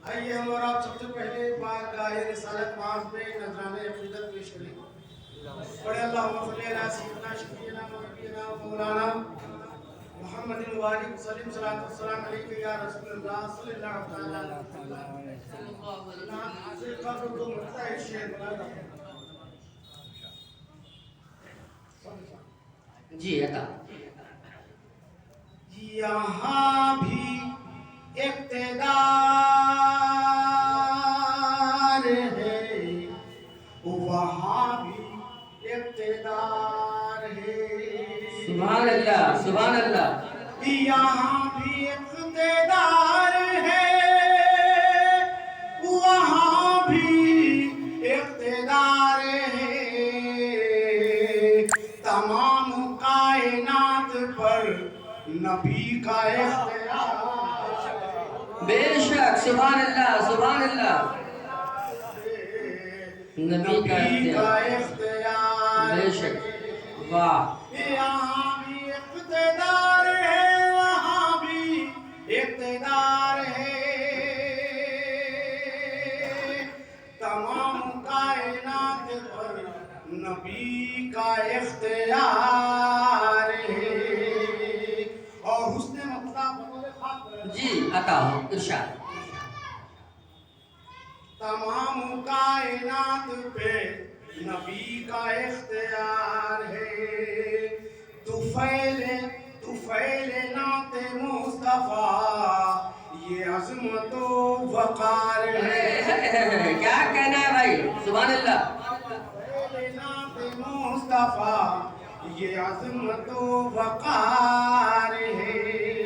آئیے ہم اور آپ سب سے پہلے بارگاہ رسالت معاذ میں نذرانے عقیدت پیش کریں. پڑھے اللہم صلی علی سیدنا شفیعنا و نبینا و مولانا محمد وآلہ وسلم صلاۃ والسلام علیکہ یا رسول اللہ صلی اللہ تعالی علیہ وسلم. سے قبل کو ملتا ہے شیخ بنا جی عطا. یہاں بھی اقتدار ہے وہاں بھی اقتدار ہے. سبحان اللہ سبحان اللہ. یہاں بھی اقتدار ہے وہاں بھی اقتدار ہے. تمام کائنات پر نبی کا اختیار. بے شک سبحان اللہ سبحان اللہ. نبی کا اختیار. بے شک. واہ. یہاں بھی اقتدار ہے وہاں بھی اقتدار ہے. تمام کائنات پر نبی کا اختیار ہے. اور حسن مطلب جی عطا ہو ارشاد. تمام کائنات پہ نبی کا اختیار ہے. طفیل نعت مصطفیٰ یہ عظمت و وقار ہے. کیا کہنا ہے بھائی. سبحان اللہ. طفیل نعت مصطفیٰ یہ عظمت و وقار ہے.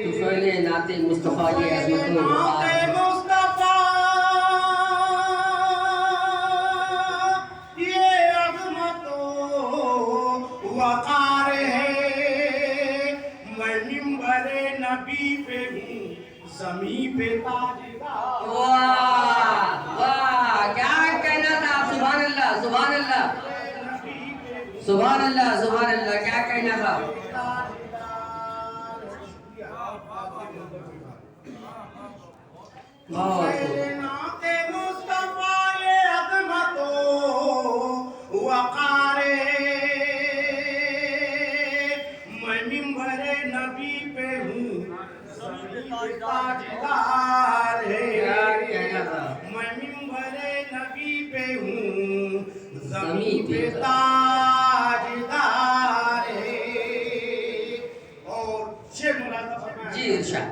طفیل نعت مصطفیٰ یہ عظمت و وقار ہے. وقار ہے. میں منبر نبی پہ ہوں زمین پہ تاجدار. واہ واہ کیا کہنا تھا آپ. سبحان اللہ سبحان اللہ سبحان اللہ سبحان اللہ. کیا کہنا تھا. نعت مصطفیٰ یہ عظمت و وقار ہے. میں منبر نبی پہ ہوں زمین پہ تاجدار ہے. میں منبر نبی پہ ہوں زمین پہ تاجدار ہے. اور شیخ مولانا فرمایا جی ارشاد.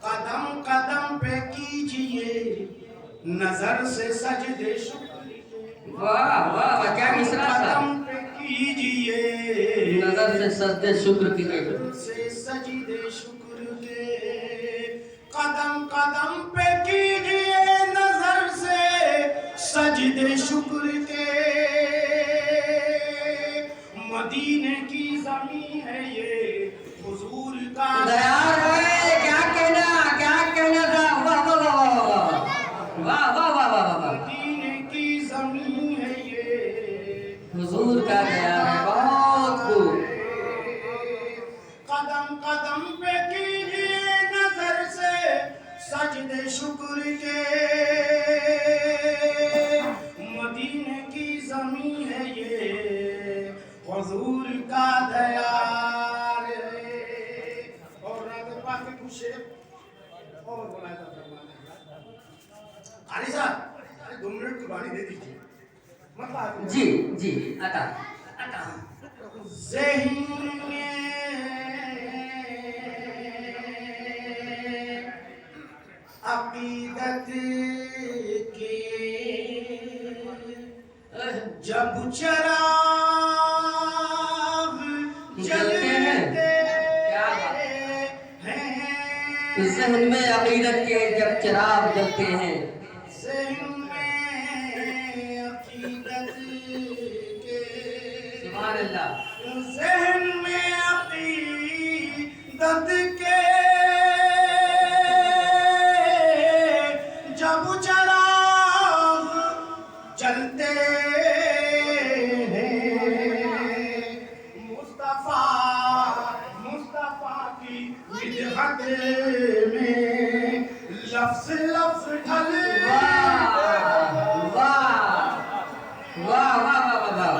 قدم قدم پہ کیجئے نظر سے سجدے شکر. واہ واہ کیا مصرع تھا. قدم پہ کیجئے نظر سے سجدے شکر کی گئی. سے سجدے شکر کے. قدم قدم پہ کیجئے نظر سے سجدے شکر کے. مدینے کی زمین ہے یہ حضور کا دیار ہوئے. کیا کہنا تھا. واہ واہ واہ واہ واہ واہ واہ واہ. مدینے کی زمین ہے یہ حضور کا دیار ہے. بہت خوب. قدم قدم پہ کیجئے نظر سے سجدے شکر کے. مدینے کی زمین ہے یہ حضور کا دیار ہے. اور ناظر پاک کے کچھ شعر اور بنایا تھا فرمانا. قاری صاحب 2 منٹ کی بانی دے دیجیے. مطلب جی جی عطا. ذہن میں عقیدت کے جب چراغ جلتے ہیں. ذہن میں عقیدت کے جب چراغ جلتے ہیں. ذہن میں عقیدت کے سبحان اللہ. ذہن میں عقیدت کے جب چراغ جلتے ہیں. مصطفیٰ کی مدحت میں لفظ لفظ ڈھلتے واہ واہ واہ واہ واہ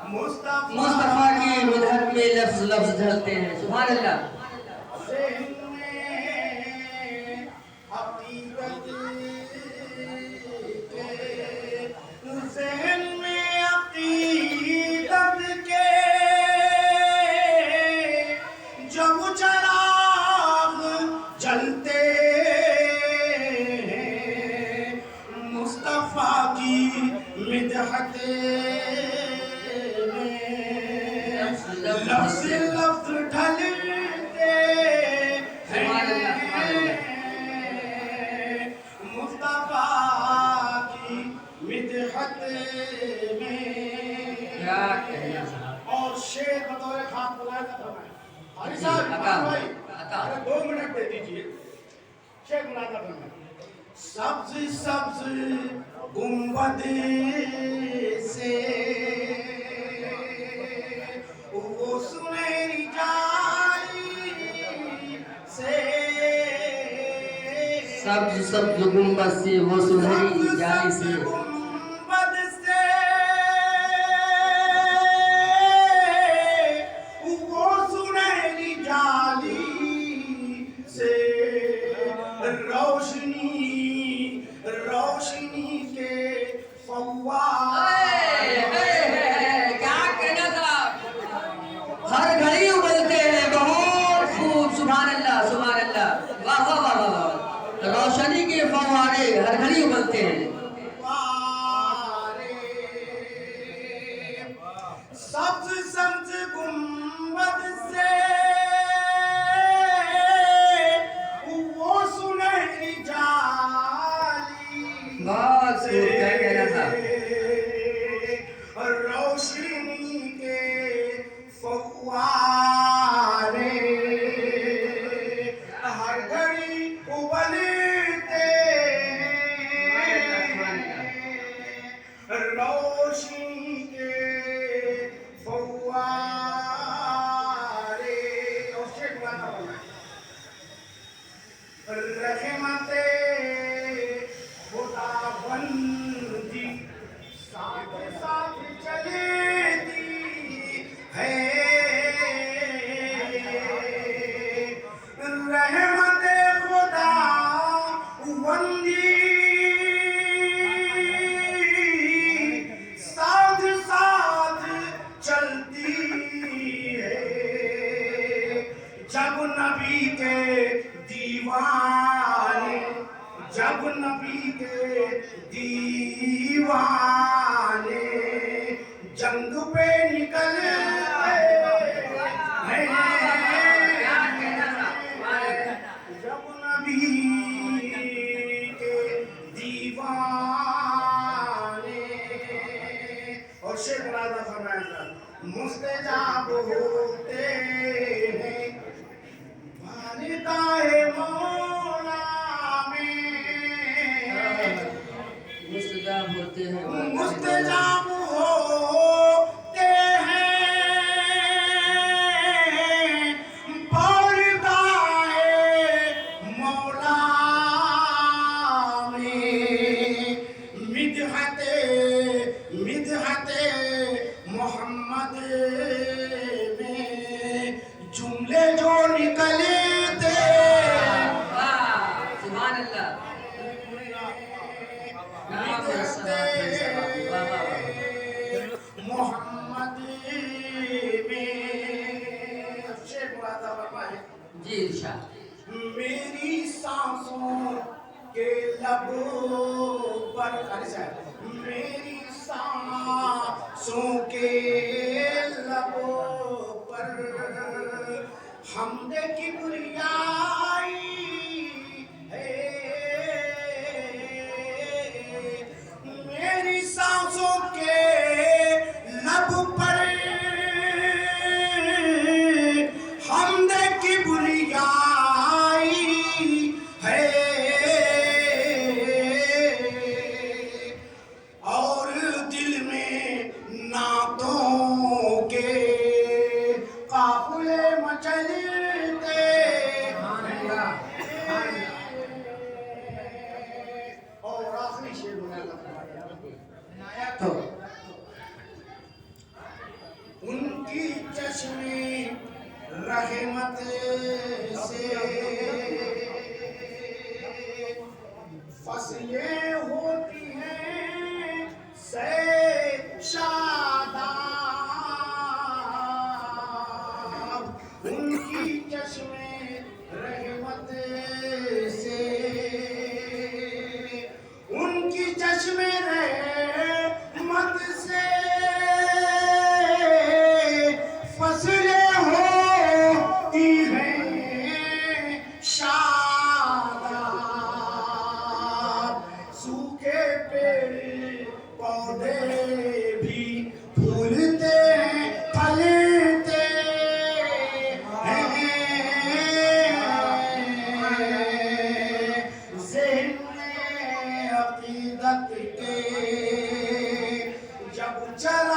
مصطفیٰ کی مدحت میں لفظ لفظ ڈھلتے ہیں سبحان اللہ ذہن میں حقیقت کے ذہن میں عقیدت کے جب چراغ جلتے ہیں مصطفیٰ کی مدحت میں لفظ لفظ ڈھلتے مصطفیٰ کی مدحت میں اور شعر بطور خاص بلائے نہ فرمائیں حاجی صاحب بھائی 2 منٹ دے دیجئے شعر ملاحظہ فرمائیں سبز سبز گنبد سے وہ سنہری جالی سے سبز سبز گنبد سے وہ سنہری جالی سے گنبد سے وہ سنہری جالی سے روشنی کے فوار کیا کہنا تھا ہر گھڑی ابلتے ہیں بہت خوب سبحان اللہ واہ واہ واہ واہ روشنی کے فوارے ہر گھڑی ابلتے ہیں سبز سبز گنبد سے وہ سنہری جالی بہت خوب کیا کہنا تھا روشنی کے فوارے ہر گھڑی ابلتے روشنی کے فوارے رحمت خدا بندی ساتھ ساتھ چلتی ہے رحمت خدا بندی ساتھ ساتھ چلتی ہے جب نبی کے دیوانے جنگ پہ نکلے جب نبی کے دیوانے اور شیخ راضا فرمائے مستجاب ہوتے ہیں بارگاہ مولا مستجاب ہوتے ہیں مستجاب ہوتے ہیں بارگاہ مولا میں مدحت محمد میں جملے جو نکلتے سبحان اللہ محمد میں شیخ مرادا فرمائے جی ارشاد میری سانسوں کے لبوں پر میری سانسوں کے لبوں پر حمد کبریائی ہے میری سانسوں کے لب پر حمد کبریائی ہے اور دل میں نعتوں کے قافلے مچلتے رحمت سے فصلیں ہوتی ہیں سے شاداب ان کی چشم رحمت سے ان کی چشم رحمت سے فصلیں ہوتی ہیں شاداب سوکھے پیڑ پودے بھی پھولتے ہیں پھلتے ہیں ذہن میں عقیدت کے جب چلا